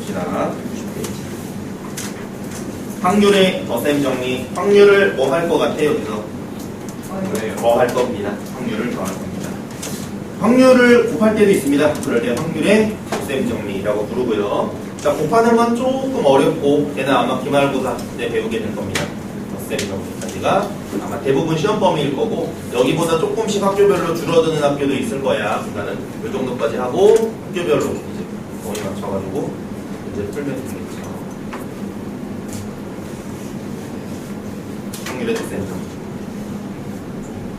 봅시다. 확률의 덧셈 정리. 확률을 뭐 할 것 같아요? 여기서 뭐 할 겁니다. 확률을 더할 겁니다. 확률을 곱할 때도 있습니다. 그럴 때 확률의 덧셈 정리라고 부르고요. 자, 곱하는 건 조금 어렵고 걔는 아마 기말고사 때 배우게 될 겁니다. 덧셈 정리까지가 아마 대부분 시험 범위일 거고 여기보다 조금씩 학교별로 줄어드는 학교도 있을 거야. 그러니까는 이 정도까지 하고 학교별로 이제 범위 맞춰가지고 이제 풀면 되겠죠. 확률의 덧셈 정리.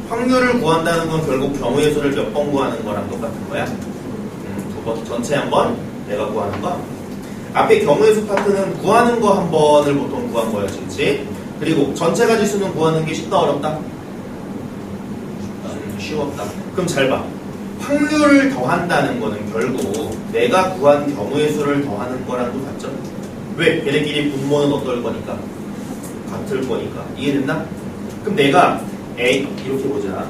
확률을 구한다는 건 결국 경우의 수를 몇 번 구하는 거랑 똑같은 거야. 두 번, 전체 한 번, 내가 구하는 거. 앞에 경우의 수 파트는 구하는 거 한 번을 보통 구한 거였지, 그치? 그리고 전체 가지수는 구하는 게 쉽다, 어렵다? 쉬웠다. 그럼 잘 봐. 확률을 더한다는 거는 결국 내가 구한 경우의 수를 더하는 거랑도 같죠? 왜? 걔네끼리 분모는 어떨 거니까? 같을 거니까. 이해됐나? 그럼 내가 A 이렇게 보자.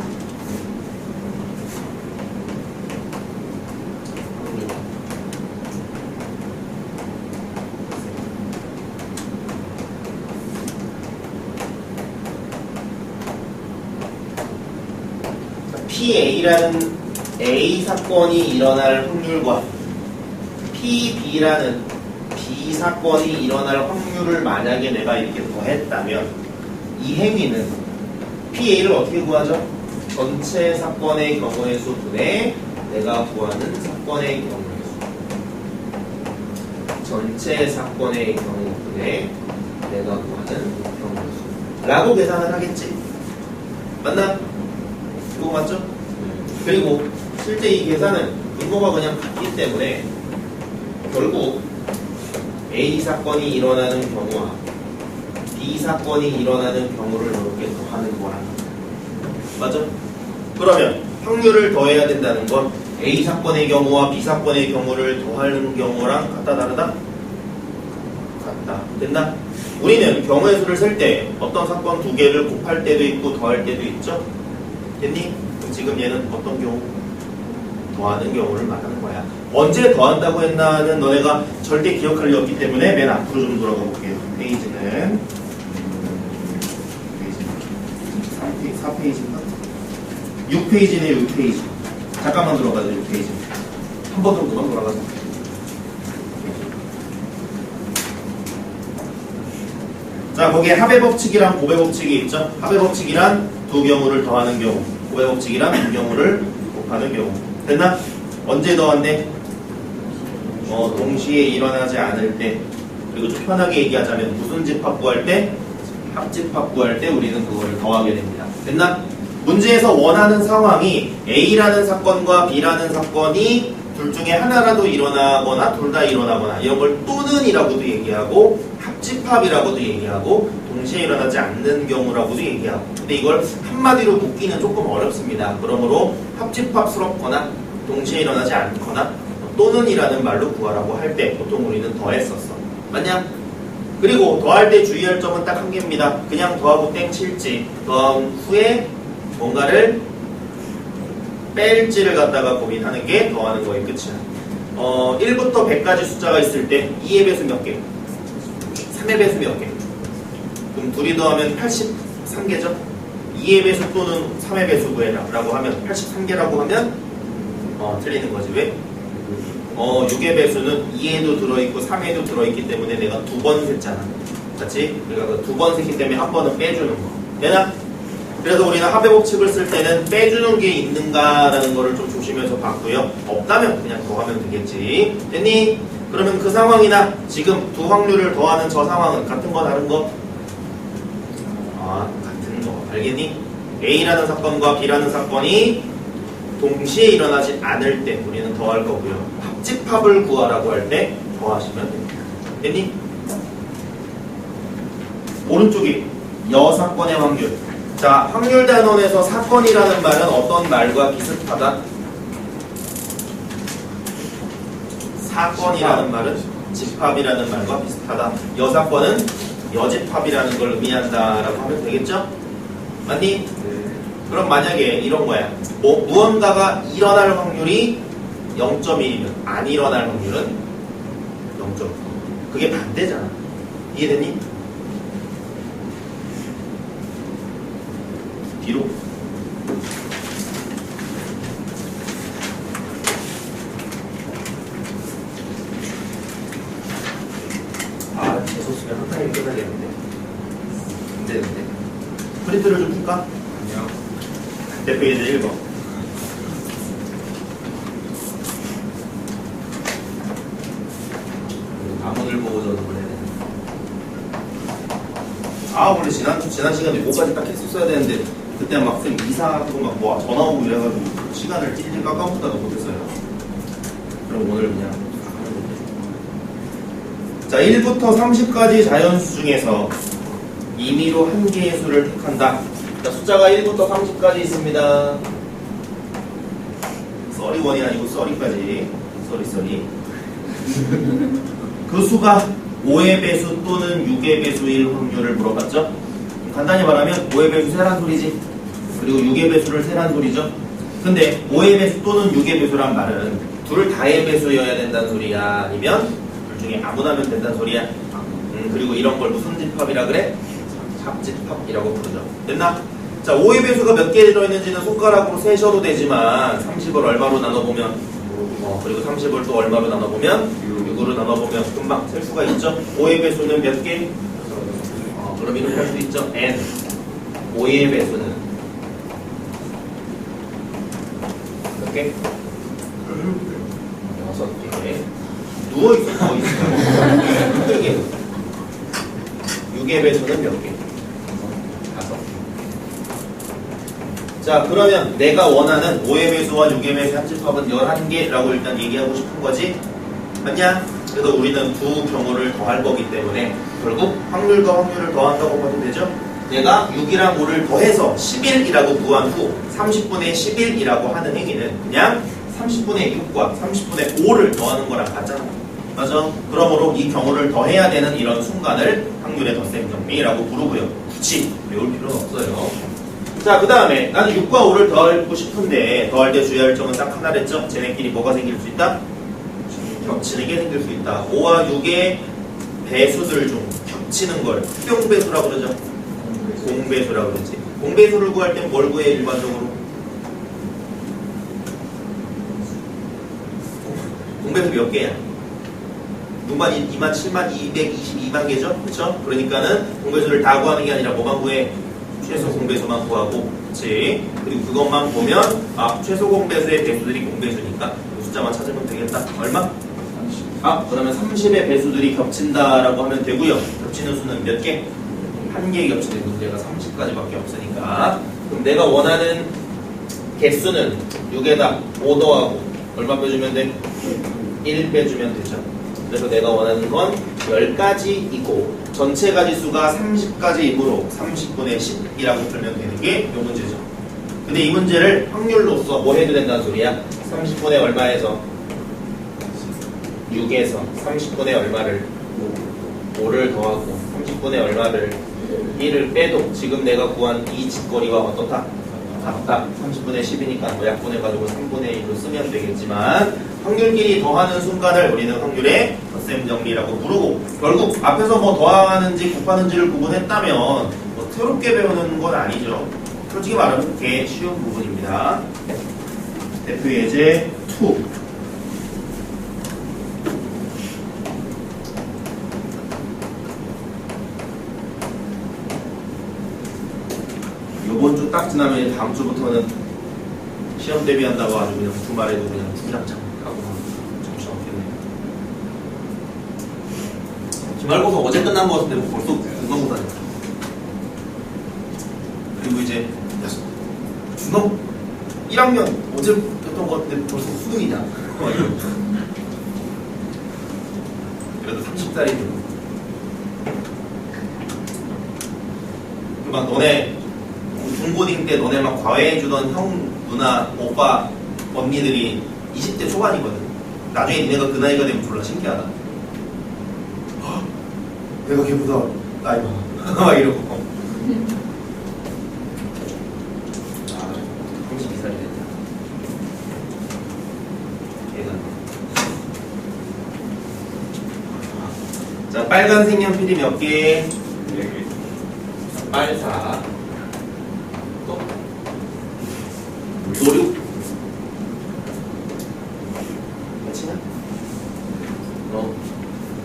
PA라는 A 사건이 일어날 확률과 PB라는 B 사건이 일어날 확률을 만약에 내가 이렇게 더했다면 이 행위는 PA를 어떻게 구하죠? 전체 사건의 경우의 수 분의 내가 구하는 사건의 경우의 수. 전체 사건의 경우 분의 내가 구하는 경우의 수. 라고 계산을 하겠지. 맞나? 이거 맞죠? 그리고 실제 이 계산은 분모가 그냥 같기 때문에 결국 A 사건이 일어나는 경우와 B 사건이 일어나는 경우를 이렇게 더하는 거랑 맞죠? 그러면 확률을 더해야 된다는 건 A 사건의 경우와 B 사건의 경우를 더하는 경우랑 같다 다르다? 같다. 됐나? 우리는 경우의 수를 셀 때 어떤 사건 두 개를 곱할 때도 있고 더할 때도 있죠? 됐니? 그럼 지금 얘는 어떤 경우? 더하는 경우를 말하는 거야. 언제 더한다고 했나는 너네가 절대 기억할 리 없기 때문에 맨 앞으로 좀 돌아가 볼게요. 페이지는 4페이지인가? 6페이지네, 6페이지. 잠깐만 들어가자, 6페이지. 한 번 정도만 돌아가자. 자, 거기에 합의 법칙이랑 곱의 법칙이 있죠? 합의 법칙이란 두 경우를 더하는 경우, 곱의 법칙이란 두 경우를 곱하는 경우. 됐나? 언제 더한대? 동시에 일어나지 않을 때. 그리고 좀 편하게 얘기하자면 무슨 집합 구할 때? 합집합 구할 때 우리는 그거를 더하게 됩니다. 됐나? 문제에서 원하는 상황이 A라는 사건과 B라는 사건이 둘 중에 하나라도 일어나거나 둘 다 일어나거나 이런 걸 또는이라고도 얘기하고 합집합이라고도 얘기하고 동시에 일어나지 않는 경우라고도 얘기하고 근데 이걸 한마디로 묶기는 조금 어렵습니다. 그러므로 합집합스럽거나 동시에 일어나지 않거나 또는이라는 말로 구하라고 할 때 보통 우리는 더했었어. 맞냐? 그리고 더할 때 주의할 점은 딱 한 개입니다. 그냥 더하고 땡 칠지 더한 후에 뭔가를 뺄지를 갖다가 고민하는 게 더하는 거의 끝이야. 1부터 100까지 숫자가 있을 때 2의 배수 몇 개? 3의 배수 몇 개? 그럼 둘이 더하면 83개죠? 2의 배수 또는 3의 배수 구해라 라고 하면 83개라고 하면 틀리는 거지. 왜? 6의 배수는 2에도 들어있고 3에도 들어있기 때문에 내가 두 번 셌잖아. 맞지? 그러니까 두 번 셌기 때문에 한 번은 빼주는 거. 되나? 그래서 우리는 합의 법칙을 쓸 때는 빼주는 게 있는가라는 거를 좀 조심해서 봤고요. 없다면 그냥 더하면 되겠지. 됐니? 그러면 그 상황이나 지금 두 확률을 더하는 저 상황은 같은 거 다른 거? 같은 거. 알겠니? A라는 사건과 B라는 사건이 동시에 일어나지 않을 때 우리는 더할 거고요. 합집합을 구하라고 할 때 더하시면 됩니다. 됐니? 오른쪽이 여사건의 확률. 자, 확률 단원에서 사건이라는 말은 어떤 말과 비슷하다? 사건이라는 말은 집합이라는 말과 비슷하다. 여사건은 여집합이라는 걸 의미한다라고 하면 되겠죠? 맞니? 그럼 만약에 이런 거야. 무언가가 일어날 확률이 0.1이면 안 일어날 확률은 0.1. 0점. 그게 반대잖아. 이해됐니? 뒤로. 아, 재수없으면 한 타임 끝나겠는데. 안 되는데. 프린트를 좀 풀까? 아니요. 대표 예제 1번. 아문을 보고 저도 그래야 돼. 아, 원래 지난 시간에 뭐까지 딱 했었어야 되는데, 그때 막 쌤 이사하고 막 뭐 전화 오고 이래가지고 시간을 찔찔 깎아먹다가 못했어요. 그럼 오늘 그냥 자, 1부터 30까지 자연수 중에서 임의로 한 개의 수를 택한다. 자, 숫자가 1부터 30까지 있습니다. 썰이 원이 아니고 썰이까지. 썰이. 그 수가 5의 배수 또는 6의 배수일 확률을 물어봤죠? 간단히 말하면 5의 배수 세란 소리지. 그리고 6의 배수를 세란 소리죠. 근데 5의 배수 또는 6의 배수란 말은 둘 다의 배수여야 된다는 소리야? 아니면 둘 중에 아무나면 된다는 소리야? 그리고 이런 걸 무슨 집합이라 그래? 잡집합이라고 부르죠. 됐나? 자, 5의 배수가 몇 개 들어있는지는 손가락으로 세셔도 되지만 30을 얼마로 나눠보면 그리고 30을 또 얼마로 나눠보면 6으로 나눠보면 금방 셀 수가 있죠. 5의 배수는 몇 개? 그럼 이렇게 할 수 있죠. n 5의 배수는 몇 개? 6개. 누워있어. 힘들게. 6의 배수는 몇 개? 5. 자, 그러면 내가 원하는 5의 배수와 6의 배수의 합집합은 11개라고 일단 얘기하고 싶은 거지. 맞냐? 그래서 우리는 두 경우를 더할 거기 때문에 결국 확률과 확률을 더한다고 봐도 되죠? 얘가 6이랑 5를 더해서 11이라고 구한 후 30분의 11이라고 하는 행위는 그냥 30분의 6과 30분의 5를 더하는 거랑 같잖아. 맞아? 그러므로 이 경우를 더해야 되는 이런 순간을 확률의 덧셈 정리라고 부르고요. 굳이 외울 필요는 없어요. 자, 그 다음에 나는 6과 5를 더하고 싶은데 더할 때 주의할 점은 딱 하나랬죠? 쟤네끼리 뭐가 생길 수 있다? 겹치는 게 생길 수 있다. 5와 6의 배수들 중 겹치는 걸 합용배수라고 그러죠? 공배수라고 그러지. 공배수를 구할 땐 뭘 구해 일반적으로? 공배수 몇 개야? 6만, 2만, 7만, 222만 개죠? 그쵸? 그러니까는 공배수를 다 구하는 게 아니라 뭐만 구해? 최소 공배수만 구하고, 그치? 그리고 그것만 보면, 최소 공배수의 배수들이 공배수니까 그 숫자만 찾으면 되겠다. 얼마? 그러면 30의 배수들이 겹친다라고 하면 되고요. 겹치는 수는 몇 개? 한 개 겹치는 문제가 30까지밖에 없으니까. 그럼 내가 원하는 개수는 6에다 5 더하고 얼마 빼주면 돼? 1 빼주면 되죠. 그래서 내가 원하는 건 10가지이고 전체 가지수가 30가지이므로 30분의 10이라고 풀면 되는 게 이 문제죠. 근데 이 문제를 확률로서 뭐 해도 된다는 소리야? 30분의 얼마에서 6에서 30분의 얼마를 5를 더하고 30분의 얼마를 1을 빼도 지금 내가 구한 이 짓거리와 어떻다? 같다. 30분의 10이니까 뭐 약분해가지고 3분의 1로 쓰면 되겠지만 확률끼리 더하는 순간을 우리는 확률의 덧셈 정리라고 부르고 결국 앞에서 뭐 더하는지 곱하는지를 구분했다면 뭐 새롭게 배우는 건 아니죠. 솔직히 말하면 되게 쉬운 부분입니다. 대표 예제 2. 이번 주 딱 지나면 이제 다음 주부터는 시험 대비한다고 아주 그냥 주말에도 그냥 주장창 하고 정신 없겠네요. 기말고사 어제 끝난 거 같은데 뭐 벌써 중간고사니까. 그리고 이제 중간 1학년 어제 했던 거 같은데 벌써 수능이냐? 그래도 30살이 막 너네 중고딩 때 너네 막 과외해주던 형, 누나, 오빠, 언니들이 20대 초반이거든. 나중에 니네가 그 나이가 되면 졸라 신기하다. 내가 걔보다 나이 많아. 막 이러고. 32살이 됐다. 걔는 자, 빨간색 연필이 몇 개? 4개. 빨사. 또? 노류? 맞히나?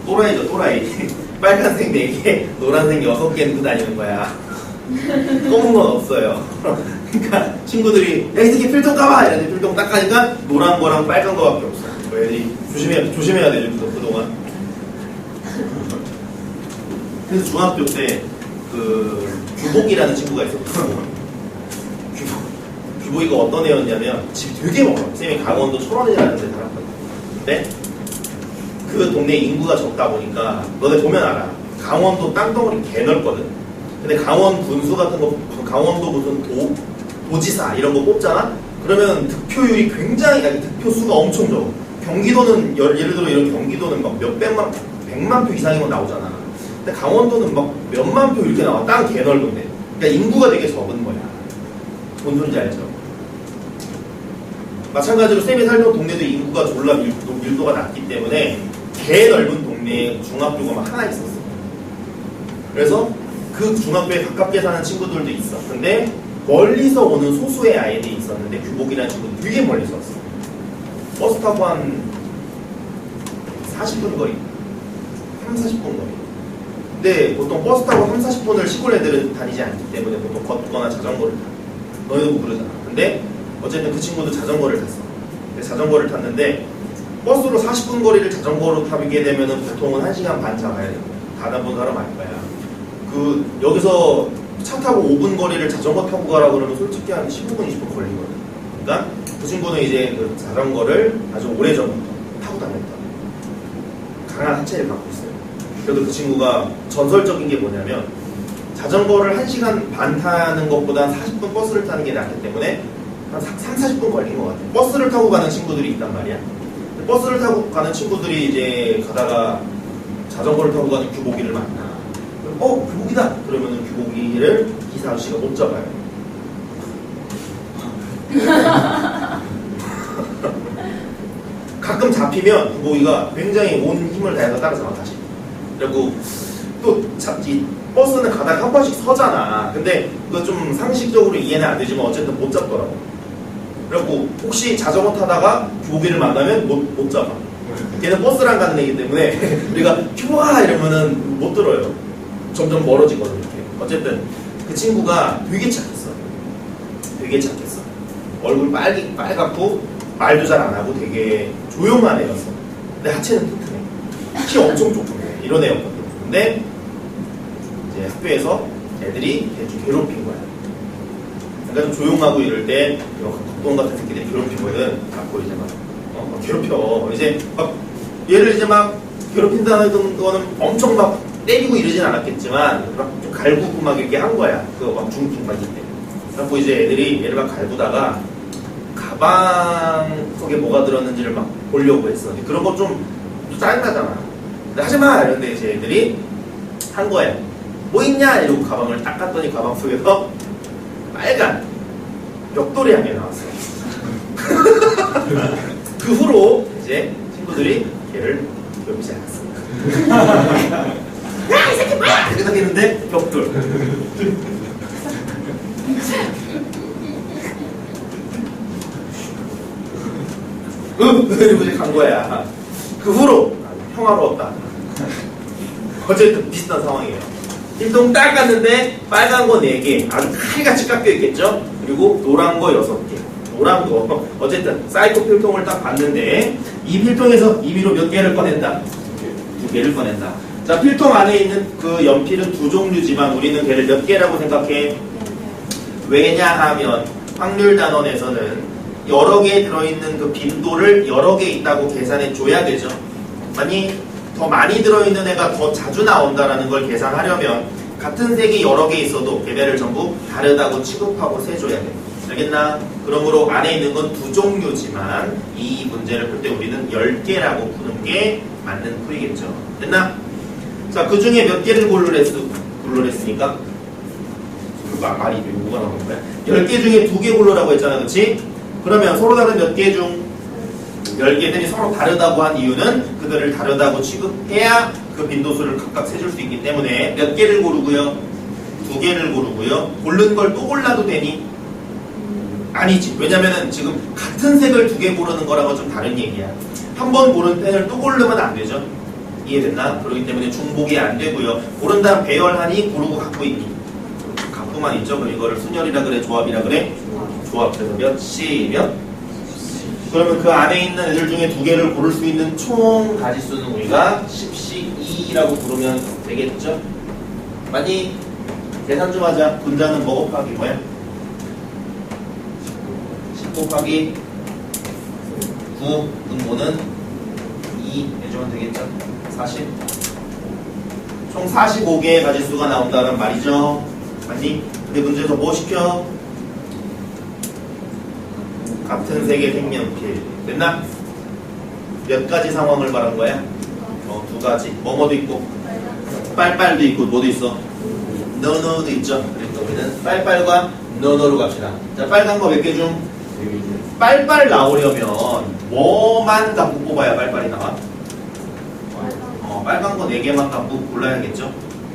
또라이죠, 또라이. 빨간색 4개, 노란색 6개는 또 다니는 거야. 검은 건 없어요. 그러니까 친구들이 야, 이 새끼 필통 까봐! 이랬는데 필통 딱 가니까 노란 거랑 빨간 거밖에 없어. 애들이 조심해야 되죠, 그동안. 그래서 중학교 때 규복이라는 친구가 있었거든요. 규복이가 어떤 애였냐면 집이 되게 멀어. 쌤이 강원도 철원이라는 데 살았거든. 근데 그 동네 인구가 적다 보니까 너네 보면 알아. 강원도 땅덩어리 개 넓거든. 근데 강원 군수 같은 거, 강원도 무슨 도지사 이런 거 뽑잖아? 그러면 득표율이 굉장히, 아니 득표수가 엄청 적어. 경기도는 예를 들어 이런 경기도는 막 몇백만, 100만 표 이상이면 나오잖아. 근데 강원도는 막 몇만 표 이렇게 나와. 땅 개 넓은데. 그러니까 인구가 되게 적은 거야. 뭔 소리인지 알죠? 마찬가지로 쌤이 살던 동네도 인구가 졸라 밀도가 낮기 때문에 개 넓은 동네에 중학교가 막 하나 있었어. 그래서 그 중학교에 가깝게 사는 친구들도 있어. 근데 멀리서 오는 소수의 아이들이 있었는데 규복이라는 친구도 되게 멀리서 왔어. 버스 타고 한 40분 거리, 30-40분 거리. 근데 보통 버스 타고 30-40분을 시골 애들은 다니지 않기 때문에 보통 걷거나 자전거를 타. 너희도 그러잖아. 근데 어쨌든 그 친구도 자전거를 탔어. 근데 자전거를 탔는데 버스로 40분 거리를 자전거로 타게 되면은 보통은 1시간 반 잡아야 돼. 가다본 사람 알 거야. 여기서 차 타고 5분 거리를 자전거 타고 가라 그러면 솔직히 한 15분, 20분 걸리거든. 그러니까 그 친구는 이제 그 자전거를 아주 오래전부터 타고 다녔다. 강한 하체를 갖고 있어요. 그래도 그 친구가 전설적인 게 뭐냐면 자전거를 1시간 반 타는 것보다 40분 버스를 타는 게 낫기 때문에 한 3-40분 걸린 것 같아. 버스를 타고 가는 친구들이 있단 말이야. 버스를 타고 가는 친구들이 이제 가다가 자전거를 타고 가는 규복이를 만나. 규복이다! 그러면은 규복이를 기사 아저씨가 못 잡아요. 가끔 잡히면 규복이가 굉장히 온 힘을 다해서 따라잡아, 다시. 그리고 또 이 버스는 가다가 한 번씩 서잖아. 근데 그거 좀 상식적으로 이해는 안 되지만 어쨌든 못 잡더라고. 그래갖고 혹시 자전거 타다가 규복이를 만나면 못 잡아. 걔는 버스랑 가는 애기 때문에 우리가 규복아! 이러면은 못 들어요. 점점 멀어지거든, 이렇게. 어쨌든 그 친구가 되게 착했어. 되게 착했어. 얼굴 빨갛고 말도 잘 안 하고 되게 조용한 애였어. 근데 하체는 튼튼해. 키 엄청 조그매. 이런 애였거든. 근데 이제 학교에서 애들이 걔 좀 괴롭힌 거야. 그러니까 좀 조용하고 이럴 때 덕동 같은 새끼들이 괴롭히거든. 갖고 이제 막 괴롭혀. 이제 막 얘를 이제 막 괴롭힌다는 거는 엄청 막 때리고 이러진 않았겠지만 막 좀 갈구고 막 이렇게 한 거야. 그거 막 중학생일 때. 그래갖고 이제 애들이 얘를 막 갈구다가 가방 속에 뭐가 들었는지를 막 보려고 했어. 그런 거 좀 짜증나잖아. 근데 하지마! 이런데 이제 애들이 한 거야. 뭐 있냐? 이러고 가방을 딱 갔더니 가방 속에서 빨간 벽돌이 한 개 나왔어. 그 후로 이제 친구들이 걔를 괴롭히지 않았습니다. 야, 이 새끼 뭐야! 이렇게 생겼는데 벽돌. 그리고 이제 간 거야. 그 후로 평화로웠다. 어쨌든 비슷한 상황이에요. 필통 딱 갔는데 빨간 거 4개, 아주 칼같이 깎여 있겠죠? 그리고 노란 거 6개. 노란 거, 어쨌든 사이코 필통을 딱 봤는데 이 필통에서 임의로 몇 개를 꺼낸다? 2개를 꺼낸다. 자, 필통 안에 있는 그 연필은 2종류지만 우리는 걔를 몇 개라고 생각해? 왜냐하면 확률 단원에서는 여러 개 들어있는 그 빈도를 여러 개 있다고 계산해 줘야 되죠. 아니, 더 많이 들어있는 애가 더 자주 나온다는 걸 계산하려면 같은 색이 여러 개 있어도 걔네를 전부 다르다고 취급하고 세줘야 돼. 알겠나? 그러므로 안에 있는 건 2종류지만 이 문제를 풀 때 우리는 10개라고 푸는 게 맞는 풀이겠죠. 됐나? 자, 그 중에 몇 개를 고르랬으니까? 말이 뭐가 나오는 거야? 10개 중에 2개 고르라고 했잖아, 그치? 그러면 서로 다른 몇 개 중 10개들이 서로 다르다고 한 이유는 그들을 다르다고 취급해야 그 그 빈도수를 각각 세줄 수 있기 때문에 몇 개를 고르고요? 2개를 고르고요. 고른 걸 또 골라도 되니? 아니지. 왜냐면은 지금 같은 색을 2개 고르는 거랑은 좀 다른 얘기야. 한 번 고른 펜을 또 고르면 안 되죠. 이해됐나? 그렇기 때문에 중복이 안 되고요. 고른 다음 배열하니 고르고 갖고 있니? 갖고만 있죠. 그럼 이거를 순열이라 그래? 조합이라 그래? 조합. 그래서 몇 시 몇? 그러면 그 안에 있는 애들 중에 2개를 고를 수 있는 총 가지수는 우리가 10시 2라고 부르면 되겠죠? 맞니? 계산 좀 하자. 분자는 뭐 곱하기 뭐야? 10 곱하기 9 분모는 2 해주면 되겠죠? 40. 총 45개의 가지수가 나온다는 말이죠. 맞니? 근데 문제에서 뭐 시켜? 같은 색의 색연필. 됐나? 몇 가지 상황을 말한 거야? 2가지. 뭐뭐도 있고 빨빨도 있고 뭐도 있어? 노노도 있죠. 그러니까 우리는 빨빨과 노노로 갑시다. 자, 빨간 거 몇 개 중? 빨빨 나오려면 뭐만 갖고 뽑아야 빨빨이 나와? 빨간 거 4개만 갖고 골라야겠죠?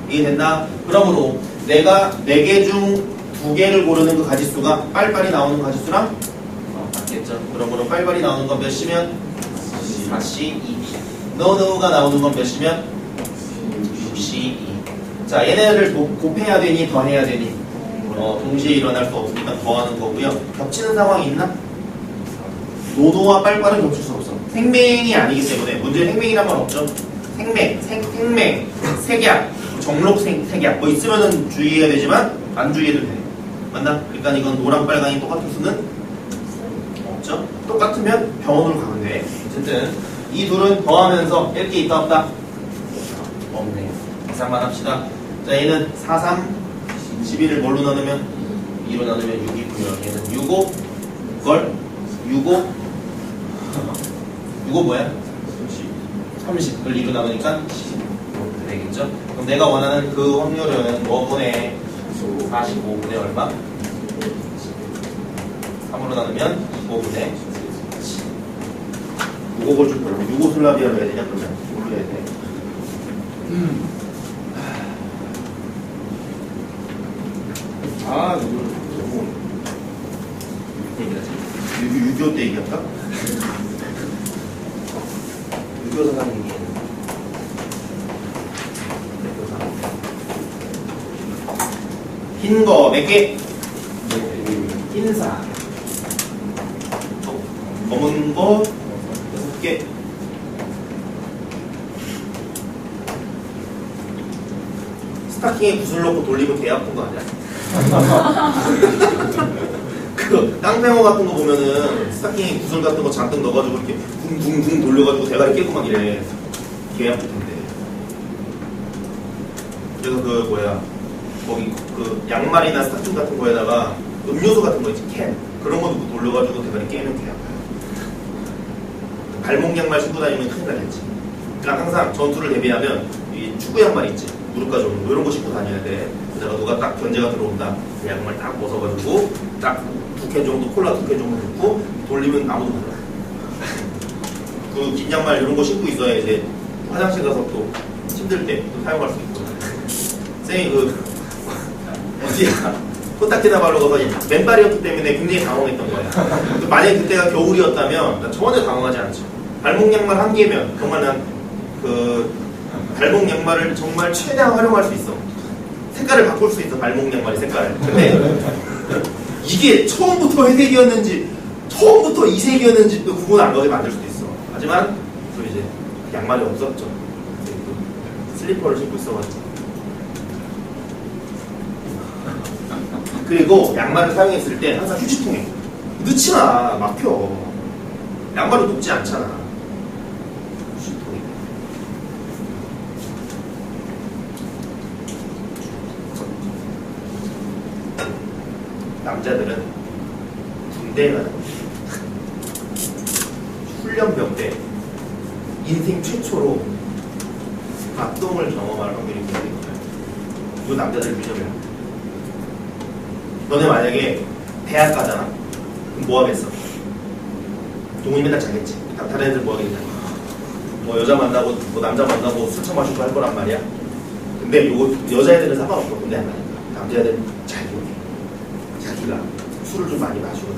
이해됐나? 그러므로 내가 4개 중 2개를 고르는 그 가지수가 빨빨이 나오는 가지수랑 맞겠죠? 그러므로 빨빨이 나오는 건 몇 시면? 4시 2. 노노가 나오는 건 몇 시면? 6시 2. 자, 얘네를 곱해야 되니 더해야 되니? 동시에 일어날 수 없으니까 더하는 거고요. 겹치는 상황이 있나? 노노와 빨빨은 겹칠 수 없어. 생맹이 아니기 때문에 문제에 생맹이란 말 없죠? 생맹, 색약, 정록 색약 뭐 있으면은 주의해야 되지만 안 주의해도 돼. 맞나? 그러니까 이건 노랑 빨강이 똑같은 수는 없죠? 똑같으면 병원으로 가면 돼. 어쨌든 이 둘은 더하면서 뺄 게 있다 없다? 없네요. 계산만 합시다. 자, 얘는 4, 3, 11을 뭘로 나누면? 2로 나누면 6이고요. 얘는 6, 5, 걸 6, 5 뭐야? 30. 그걸 2로 나누니까 10 되겠죠? 그럼 내가 원하는 그 확률은 뭐분의 45분의 얼마? 3으로 나누면 25분의 6을 좀 별로 유고슬라비아로 해야 되냐? 그러면 뭘로 해야 돼? 이거 너무 얘기하지? 6.25 때 얘기할까? 6.25 사람 얘기해. 흰 거 몇 개? 흰사. 검은 거 6개. 스타킹에 구슬 넣고 돌리면 개 아픈 거 아니야? 그 깡패어 같은 거 보면은 스타킹에 구슬 같은 거 잔뜩 넣어가지고 이렇게 둥둥둥 돌려가지고 대가리 깨고 막 이래. 개 아플 텐데. 그래서 그 뭐야 거기 그 양말이나 스타킹 같은 거에다가 음료수 같은 거 있지 캔 그런 거 넣고 돌려가지고 대가리 깨면 개 아파요. 발목 양말 신고 다니면 큰일 나겠지. 그러니까 항상 전투를 대비하면 이 축구 양말 있지 무릎까지 오는 거 이런 거 신고 다녀야 돼. 그러다가 누가 딱 견제가 들어온다. 그 양말 딱 벗어가지고 딱 2캔 정도 콜라 2캔 정도 넣고 돌리면 아무도 몰라. 그 긴 양말 이런 거 신고 있어야 이제 화장실 가서 또 힘들 때 또 사용할 수 있고. 쌤이 그 어디야 코딱지나 바로 가서 맨발이었기 때문에 굉장히 당황했던 거야. 만약에 그때가 겨울이었다면 난 전혀 당황하지 않죠. 발목 양말 1개면 정말 난 그 발목 양말을 정말 최대한 활용할 수 있어. 색깔을 바꿀 수 있어. 발목 양말의 색깔을. 근데 이게 처음부터 회색이었는지 처음부터 이색이었는지 또 구분 안 가게 만들 수도 있어. 하지만 또 이제 양말이 없었죠. 슬리퍼를 신고 있어가지고. 그리고 양말을 사용했을 때 항상 휴지통에 넣지 마. 막혀. 양말은 녹지 않잖아. 휴지통에. 남자들은 군대에 가는 훈련병 때 인생 최초로 악동을 경험할 확률이 굉장히 높아요. 이거 남자들 유념해요. 너네 만약에 대학 가잖아. 그럼 뭐 하겠어? 동훈이 맨날 자겠지. 다른 애들 뭐 하겠냐? 뭐 여자 만나고 뭐 남자 만나고 술 처마시고 할 거란 말이야. 근데 요거 여자애들은 상관없고 근데 안 하니까 남자애들은 자기가 술을 좀 많이 마시고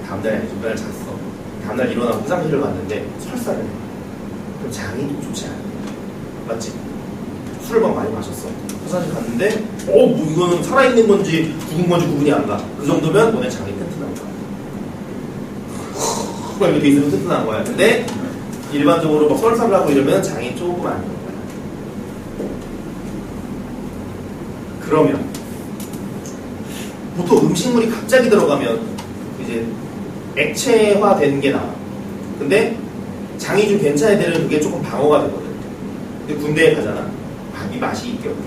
다음날에 아니 전날 잤어. 다음날 일어나고 화장실을 갔는데 설사를 해. 그럼 장이 좀 좋지 않아. 맞지? 술을 막 많이 마셨어. 화장실 갔는데 뭐 이거는 살아있는 건지 죽은 건지 구분이 안 가. 그 정도면 너네 장이 튼튼한 거야. 막 이렇게 있으면 튼튼한 거야. 근데 일반적으로 막 설사를 하고 이러면 장이 조금 안 좋은 거야. 그러면 보통 음식물이 갑자기 들어가면 이제 액체화된 게 나와. 근데 장이 좀 괜찮은 애들은 그게 조금 방어가 되거든. 근데 군대에 가잖아. 이 맛이 있게 없게.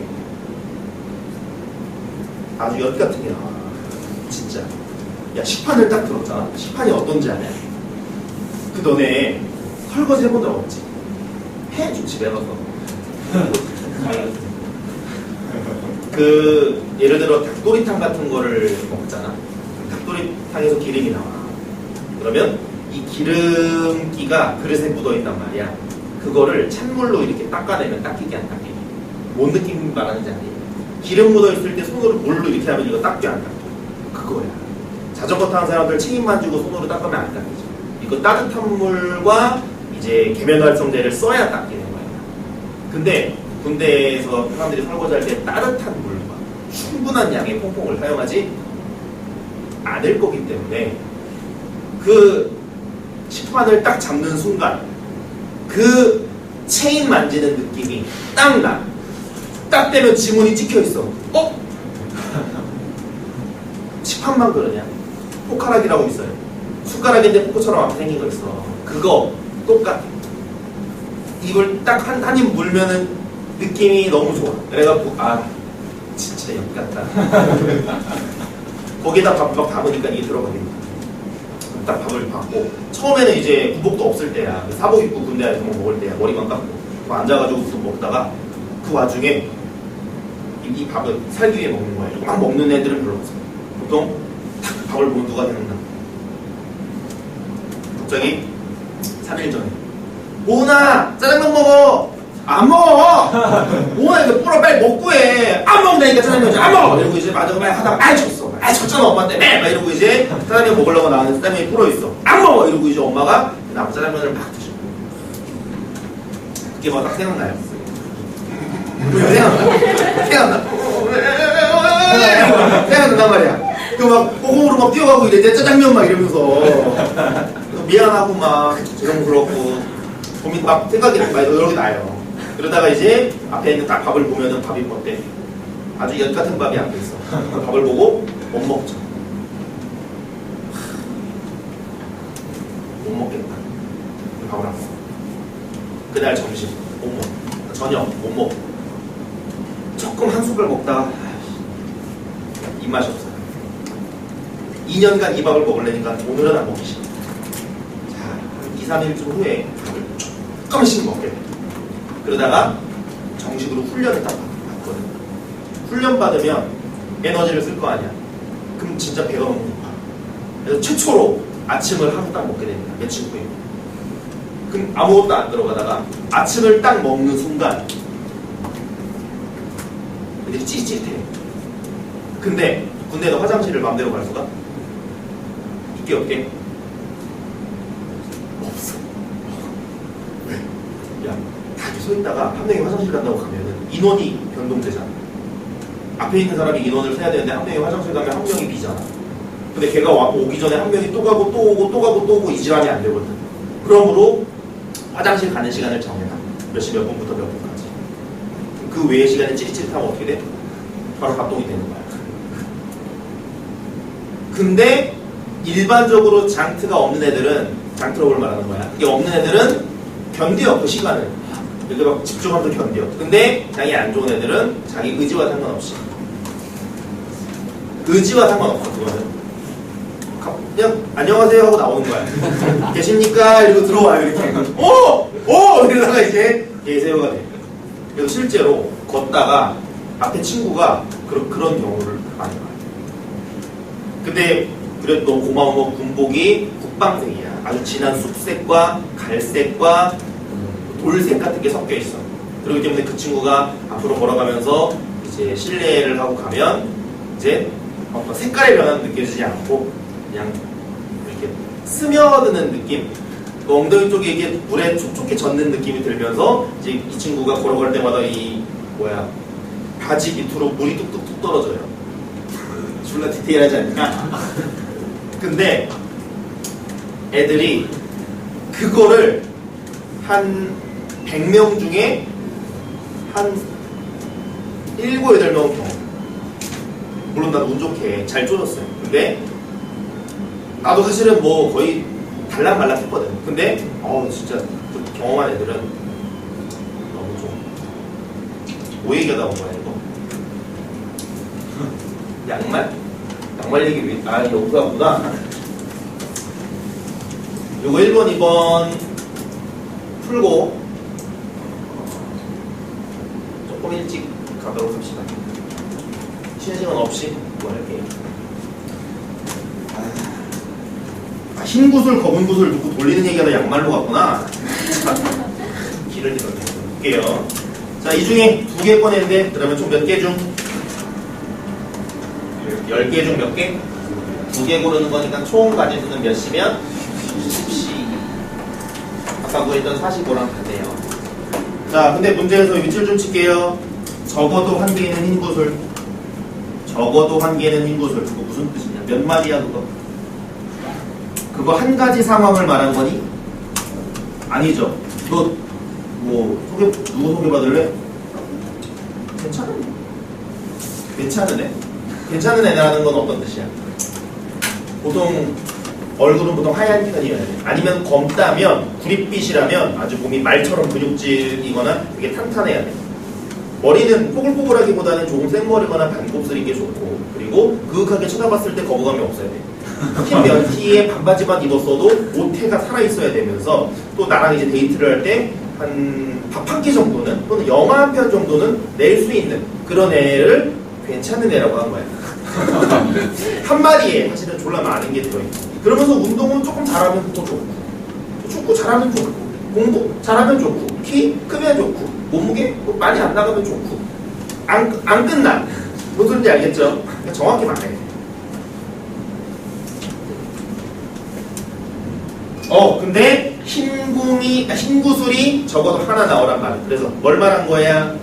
아주 엿 같은 게 나와. 진짜. 야, 식판을 딱 들었잖아. 식판이 어떤지 아냐? 그 너네 설거지 해본 적 없지? 해? 좀 집에 가서. 그 예를 들어 닭도리탕 같은 거를 먹잖아. 닭도리탕에서 기름이 나와. 그러면 이 기름기가 그릇에 묻어있단 말이야. 그거를 찬물로 이렇게 닦아내면 닦이게 안 닦이게. 뭔 느낌 말하는지 알지? 기름 묻어있을 때 손으로 물로 이렇게 하면 이거 닦여 안 닦여? 그거야. 자전거 타는 사람들 책임만 주고 손으로 닦으면 안 닦이죠. 이거 따뜻한 물과 이제 계면활성제를 써야 닦이는 거야. 근데 군대에서 사람들이 설거지할 때 따뜻한 물과 충분한 양의 퐁퐁을 사용하지 않을 거기 때문에 그 식판을 딱 잡는 순간 그 체인 만지는 느낌이 딱 나. 딱 되면 지문이 찍혀 있어. 식판만 그러냐? 포카락이라고 있어요. 숟가락인데 포크처럼 앞에 생긴 거 있어. 그거 똑같아. 입을 딱 한 입 물면은 느낌이 너무 좋아. 그래갖고 진짜 역 같다. 거기다 밥 막 담으니까 이게 들어가겠다. 딱 밥을 받고 처음에는 이제 구복도 없을 때야. 사복 입고 군대에서 먹을 때야. 머리만 감고 앉아가지고 또 먹다가 그 와중에 이 밥을 살기 위해 먹는 거야. 막 먹는 애들은 별로 없어. 보통 딱 밥을 보면 누가 생각나? 갑자기 3일 전에 오나 짜장면 먹어. 안 먹어. 오나 이거 뿌러 빨리 먹고 해. 안 먹는다니까 짜장면 안 먹어. 이러고 이제 마저가 막 하다가 졌어. 졌잖아 엄마 때문에. 막 이러고 이제 짜장면 먹으려고 나왔는데 짜장면이 불어 있어. 안 먹어. 이러고 이제 엄마가 남은 짜장면을 막 드셔. 그게 막 딱 생각나요. 생각난단 말이야. 그 막 호흡으로 막 뛰어가고 이래 짜장면 막 이러면서 미안하고 막 좀 그렇고 고민 막 생각이 막 여러 개 나요. 그러다가 이제 앞에 있는 딱 밥을 보면은 밥이 어때? 아주 엿 같은 밥이 앞에 있어. 그 밥을 보고 못 먹죠. 못 먹겠다. 밥을 안 먹어. 그날 점심 못 먹어. 저녁 못 먹어. 조금 한 숟갈 먹다가 입맛이 없어요. 2년간 이 밥을 먹으려니까 오늘은 안 먹기 싫어. 자, 한 2, 3일쯤 후에 밥을 조금씩 먹게 돼. 그러다가 정식으로 훈련을 딱 받거든. 훈련 받으면 에너지를 쓸 거 아니야. 그럼 진짜 배가 너무 고파. 그래서 최초로 아침을 하루 딱 먹게 됩니다. 며칠 후에. 그럼 아무것도 안 들어가다가 아침을 딱 먹는 순간 되게 찌릿찌릿해. 근데 군대에서 화장실을 마음대로 갈 수가 있게 없게 없어. 왜? 야, 다 서 있다가 한 명이 화장실 간다고 가면은 인원이 변동되잖아. 앞에 있는 사람이 인원을 세야 되는데 한 명이 화장실 가면 한 명이 비잖아. 근데 걔가 오기 전에 한 명이 또 가고 또 오고 또 가고 또 오고 이 질환이 안 되거든. 그러므로 화장실 가는 시간을 정해놔. 몇 시 몇 분부터 몇 분까지. 그 외의 시간에 찌릿찌릿하면 어떻게 돼? 바로 합동이 되는 거야. 근데 일반적으로 장트가 없는 애들은 장트러블을 말하는 거야. 이게 없는 애들은 견뎌 그 시간을. 이렇게 막 집중하면서 견뎌. 근데 장이 안 좋은 애들은 자기 의지와 상관없이 의지와 상관없어. 그거는 그냥 안녕하세요 하고 나오는 거야. 계십니까? 이러고 들어와요. 이렇게 이러다가 이제 계세요가 돼. 그래서 실제로 걷다가 앞에 친구가 그런 경우를 많이 봐요. 근데 그래도 너무 고마운 건 군복이 국방색이야. 아주 진한 쑥색과 갈색과 돌색 같은 게 섞여 있어. 그렇기 때문에 그 친구가 앞으로 걸어가면서 이제 실내를 하고 가면 이제 어떤 색깔의 변화는 느껴지지 않고 그냥 이렇게 스며드는 느낌? 그 엉덩이 쪽에 이게 물에 촉촉히 젖는 느낌이 들면서 이제 이 친구가 걸어갈 때마다 이 바지 밑으로 물이 뚝뚝뚝 떨어져요. 졸라 디테일하지 않냐? 근데 애들이 그거를 한 100명 중에 한 7, 8명은 경험. 물론 나도 운 좋게 잘 쪼졌어요. 근데 나도 사실은 뭐 거의 달랑말랑했거든. 근데 진짜 그 경험한 애들은 너무 좀 오해가다 온 거야 이거. 양말 얘기 왜? 여기가 없구나. 요거 1번, 2번 풀고 조금 일찍 가도록 합시다. 쉬는 시간 없이 뭐 할게요. 흰 구슬, 검은 구슬 놓고 돌리는 얘기하다 양말로 갔구나. 길을 볼게요. 자, 이 중에 2개 꺼냈는데 그러면 총 몇 개 중? 10개 중 몇 개? 2개 고르는 거니까 총 가지수는 몇 시면? 10시. 아까 구했던 45랑 같네요. 자, 근데 문제에서 밑줄 좀 칠게요. 적어도 한 개는 흰 구슬. 적어도 한 개는 흰 구슬. 그거 무슨 뜻이냐? 몇 마디야 그거? 그거 한 가지 상황을 말한 거니? 아니죠. 너 누구 소개받을래? 괜찮은 애? 괜찮은 애라는 건 어떤 뜻이야? 보통 얼굴은 보통 하얀 편이어야 돼. 아니면 검다면 구릿빛이라면 아주 몸이 말처럼 근육질이거나 되게 탄탄해야 돼. 머리는 뽀글뽀글하기보다는 조금 생머리거나 반곱슬인 게 좋고, 그리고 그윽하게 쳐다봤을 때 거부감이 없어야 돼. 흰 면티에 반바지만 입었어도 옷태가 살아있어야 되면서, 또 나랑 이제 데이트를 할 때 한 밥 한 끼 정도는, 또는 영화 한 편 정도는 낼 수 있는 그런 애를 괜찮은 애라고 하는 거야. 한 마리에 사실은 졸라 많은 게 들어있고, 그러면서 운동은 조금 잘하면 더 좋고, 축구 잘하면 좋고, 공부 잘하면 좋고, 키 크면 좋고, 몸무게 많이 안 나가면 좋고, 안 끝나. 무슨 소리인지 알겠죠? 정확히 말해. 근데 흰 구슬이 적어도 하나 나오란 말이야. 그래서 뭘 말한 거야?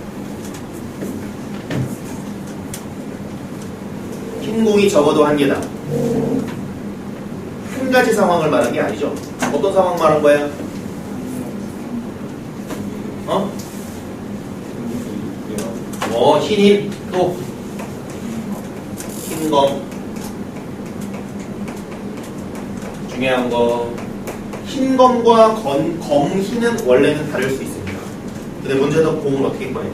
흰 공이 적어도 한 개다. 한 가지 상황을 말한 게 아니죠. 어떤 상황 말한 거야? 흰, 또 흰검. 중요한 거, 흰검과 검흰은 원래는 다를 수 있습니다. 근데 문제는 공을 어떻게 꺼내?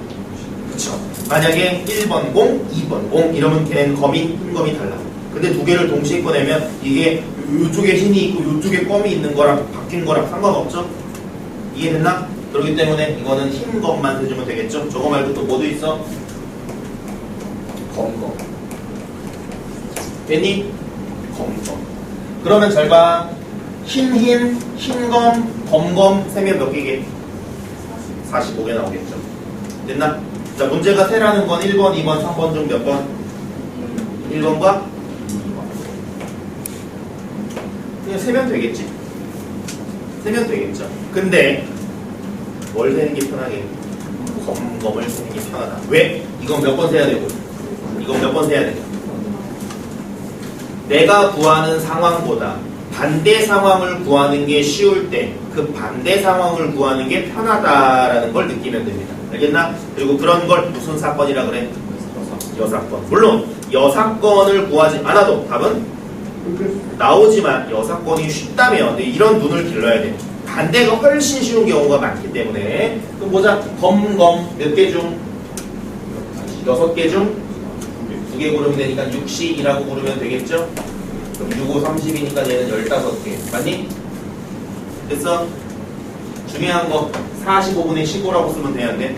그쵸? 만약에 1번 공, 2번 공 이러면 걔는 검이, 흰검이 달라. 근데 2개를 동시에 꺼내면 이게 이쪽에 흰이 있고 이쪽에 검이 있는 거랑 바뀐 거랑 상관없죠? 이해됐나? 그렇기 때문에 이거는 흰검만 해주면 되겠죠? 저거 말고 또 뭐도 있어? 검검. 됐니? 검검. 그러면 잘 봐. 흰검, 검검 세면 몇 개게? 45개 나오겠죠. 됐나? 자, 문제가 세라는 건 1번, 2번, 3번 중 몇 번? 1번과 2번. 그냥 세면 되겠지. 세면 되겠죠. 근데 뭘 세는 게 편하게? 검검을 세는 게 편하다. 왜? 이건 몇 번 세야 되고, 이건 몇 번 세야 되고. 내가 구하는 상황보다 반대 상황을 구하는 게 쉬울 때 그 반대 상황을 구하는 게 편하다라는 걸 느끼면 됩니다. 알겠나? 그리고 그런 걸 무슨 사건이라 그래? 여사건. 물론 여사건을 구하지 않아도 답은 나오지만 여사건이 쉽다면 이런 눈을 길러야 돼요. 반대가 훨씬 쉬운 경우가 많기 때문에. 그럼 보자. 검검 몇 개 중? 6개 중? 2개 고르면 되니까 6시이라고 고르면 되겠죠? 그럼 6, 5, 30이니까 얘는 15개. 맞니? 됐어? 중요한 거 45분의 15라고 쓰면 되는데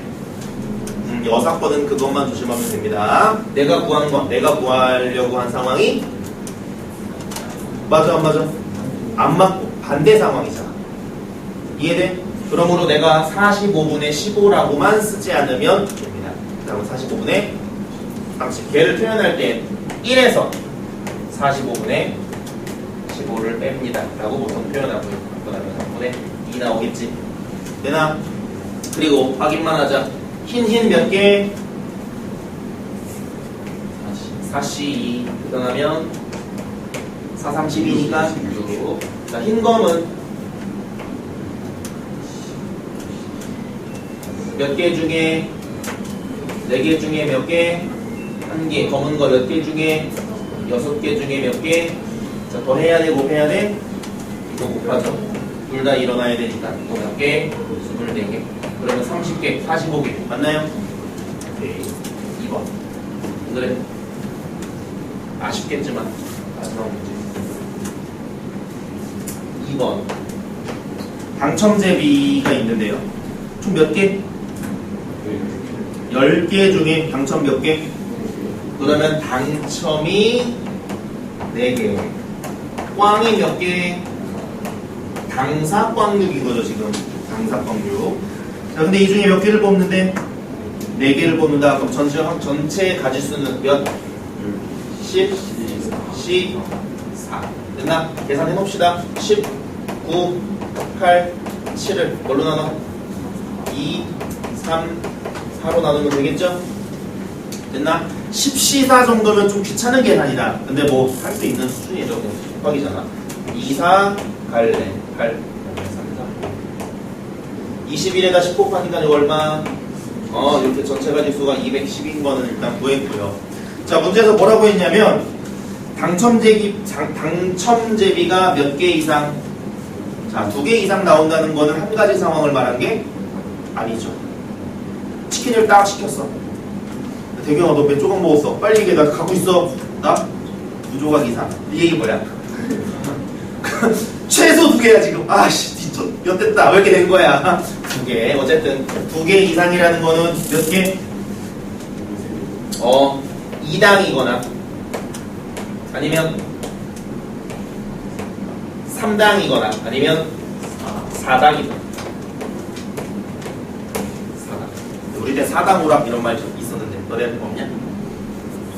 여사건은 그것만 조심하면 됩니다. 내가 구한 건, 내가 구하려고 한 상황이 맞아 안 맞아? 안 맞고 반대 상황이잖아. 이해돼? 그러므로 내가 45분의 15라고만 쓰지 않으면 됩니다. 그다음 45분의 30. 걔를 표현할 때 1에서 45분의 15를 뺍니다. 라고 보통 표현하고요. 그 다음에 3분의 2 나오겠지. 되나? 그리고 확인만 하자. 흰 몇 개? 4C2. 그러면 4, 32니까 6. 자, 흰 검은 몇 개 중에 4개 중에 몇 개? 1개. 검은 거 몇 개 중에 6개 중에 몇 개? 자, 더 해야 돼, 곱해야 돼? 이거 곱하죠. 둘 다 일어나야 되니까. 이거 몇 개? 24개. 그러면 30개, 45개. 맞나요? 오케이. 2번. 그래. 아쉽겠지만, 마지막 문제. 2번. 당첨제비가 있는데요. 총 몇 개? 10개 중에 당첨 몇 개? 그러면 당첨이 4개. 꽝이 몇 개? 당사꽝육인 거죠, 지금. 당사꽝육. 자, 근데 이 중에 몇 개를 뽑는데? 4개를 뽑는다. 그럼 전체 가지수는 몇? 10, 14. 됐나? 계산해 봅시다. 10, 9, 8, 7을 뭘로 나눠? 2, 3, 4로 나누면 되겠죠? 됐나? 10C4 정도면 좀 귀찮은 계산이다. 근데 뭐 할 수 있는 수준이죠. 곱하기잖아. 2, 4, 갈래. 8, 3, 4. 21에다 10 곱하니까 이거 얼마? 이렇게 전체 가지수가 210인 거는 일단 구했고요. 자, 문제에서 뭐라고 했냐면 당첨제비가 몇 개 이상? 자, 2개 이상 나온다는 거는 한 가지 상황을 말한 게 아니죠. 치킨을 딱 시켰어. 대경아, 너 몇 조각 먹었어? 빨리 얘기해. 나 갖고 있어. 나? 2조각 이상. 이 얘기 뭐야? 최소 2개야 지금. 아씨, 몇 됐다. 왜 이렇게 된 거야? 2개. 어쨌든 2개 이상이라는 거는 몇 개? 2당이거나 아니면 3당이거나 아니면 4당이거나. 4당. 우리 때 4당 오락 이런 말 있었는데 너네한테 없냐?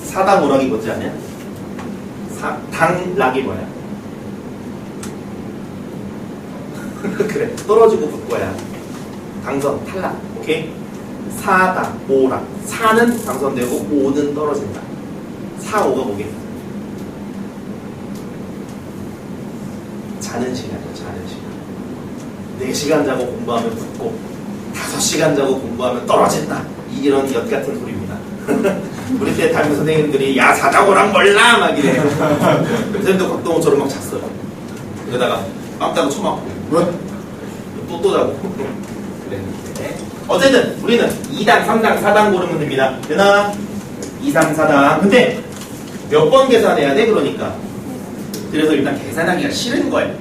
4당 오락이 뭐지 않냐? 당락이 뭐야? 그래, 떨어지고 붙고야. 당선, 탈락. 오케이? 4당, 5락. 4는 당선되고 5는 떨어진다. 4, 5가 뭐게? 자는 시간이야, 자는 시간. 4시간 자고 공부하면 붙고 5시간 자고 공부하면 떨어진다. 이런 엿 같은 소리입니다. 우리 때 담임 선생님들이 야, 자자고랑 몰라! 막 이래. 선생님도 곽동호처럼 막 잤어요. 그러다가 깜 따고 쳐맞고 또 자고. 그랬는데. 어쨌든 우리는 2당, 3당, 4당 고르면 됩니다. 되나? 2, 3, 4당. 근데 몇 번 계산해야 돼? 그러니까. 그래서 일단 계산하기가 싫은 거예요.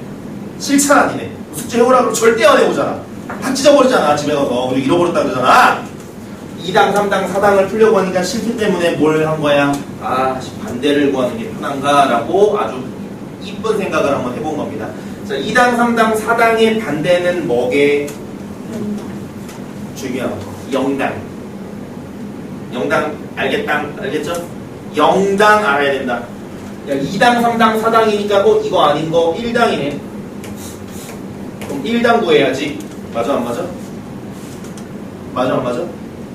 싫잖아, 니네. 숙제 해오라고 절대 안 해오잖아. 다 찢어버리잖아, 집에 가서. 그리고 잃어버렸다 그러잖아. 2당, 3당, 4당을 풀려고 하니까 싫기 때문에 뭘 한 거야? 아, 반대를 구하는 게 편한가? 라고 아주 이쁜 생각을 한번 해본 겁니다. 자, 2당, 3당, 4당의 반대는 뭐게? 중요한 거. 0당. 0당 알겠죠? 0당 알아야 된다. 야, 2당, 3당, 4당이니까 이거 아닌 거 1당이네. 그럼 1당 구해야지. 맞아, 안 맞아? 맞아, 안 맞아?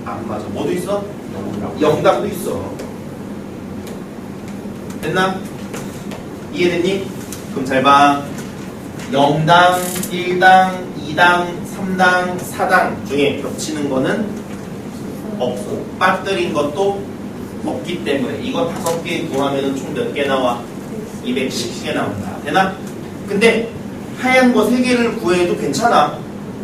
안 맞아. 뭐도 있어? 0당도 있어. 됐나? 이해됐니? 그럼 잘 봐. 0당, 1당, 2당, 3당, 4당 중에 겹치는 거는 없고 빠뜨린 것도 없기 때문에 이거 5개 구하면 총 몇 개 나와? 210개 나온다. 되나? 근데 하얀 거 3개를 구해도 괜찮아.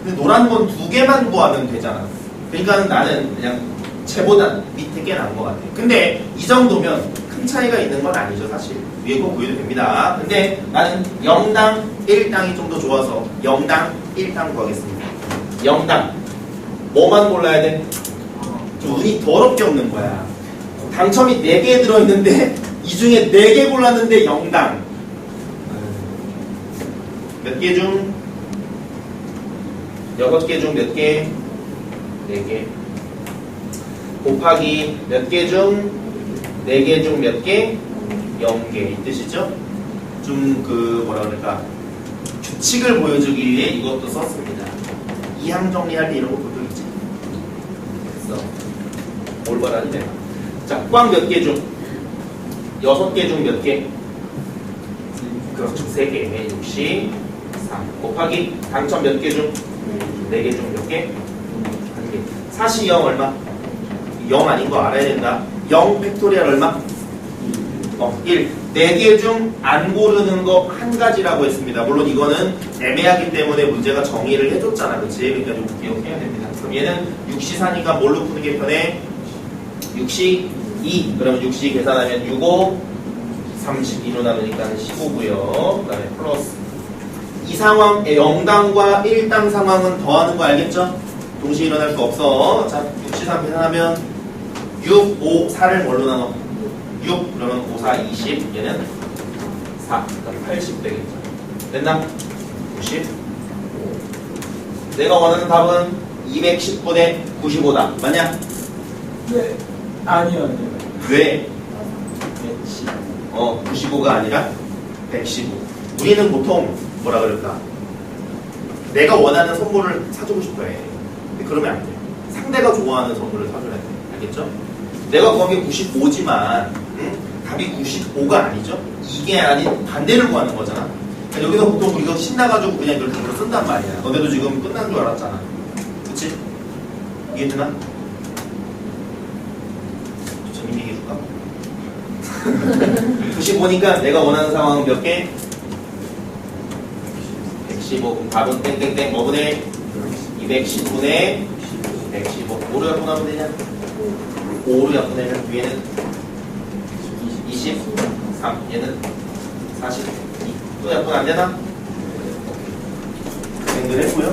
근데 노란 건 2개만 구하면 되잖아. 그러니까 나는 그냥 쟤보단 밑에 게 나은 것 같아. 근데 이 정도면 큰 차이가 있는 건 아니죠, 사실. 위에 거 구해도 됩니다. 근데 나는 0당 1당이 좀 더 좋아서 0당 1당 구하겠습니다. 0당 뭐만 골라야 돼? 좀 운이 더럽게 없는 거야. 당첨이 4개 들어있는데 이 중에 4개 골랐는데 0당. 몇 개 중? 6개 중 몇 개? 4개. 곱하기 몇 개 중? 4개 중 몇 개? 0개. 이 뜻이죠? 좀 뭐라 그럴까? 규칙을 보여주기 위해 이것도 썼습니다. 이항 정리할 때 이런 거 보통 있지? 됐어. 올바라는 데. 자, 꽝 몇 개 중? 6개 중 몇 개? 그렇죠. 3개. 63. 곱하기 당첨 몇 개 중? 4개 중 몇 개? 1개. 사시 0 얼마? 0 아닌 거 알아야 된다. 0 팩토리얼 얼마? 1. 4개 중 안 고르는 거 한 가지라고 했습니다. 물론 이거는 애매하기 때문에 문제가 정의를 해줬잖아. 그치? 그러니까 좀 기억해야 됩니다. 그럼 얘는 6시4니까 뭘로 푸는 게 편해? 6시 2. 그러면 6시 계산하면 6, 5, 32로 나누니까 15고요. 그 다음에 플러스. 이 상황, 0당과 1당 상황은 더하는 거 알겠죠? 동시에 일어날 수 없어. 자, 6시3 계산하면 6, 5, 4를 뭘로 나눠? 6, 그러면 5, 4, 20. 얘는 4. 그럼 80 되겠죠. 됐나? 95. 내가 원하는 답은 210분의 95다. 맞냐? 네. 아니요. 왜? 110. 95가 아니라 115. 우리는 보통 뭐라 그럴까? 내가 원하는 선물을 사주고 싶어 해. 근데 그러면 안 돼. 상대가 좋아하는 선물을 사줘야 돼. 알겠죠? 내가 구한 게 95지만 답이 95가 아니죠? 이게 아닌 반대를 구하는 거잖아. 그러니까 여기서 보통 우리가 신나가지고 그냥 이걸 답으로 쓴단 말이야. 너네도 지금 끝난 줄 알았잖아. 그치? 이해되나? 재밌게 얘기해줄까? 95니까 내가 원하는 상황은 몇 개? 115. 그럼 답은 땡땡땡 뭐분의 210분의 115. 5로 약분하면 되냐? 5로 약분하면 위에는 23. 얘는 42. 또 약분 안 되나? 연결했고요.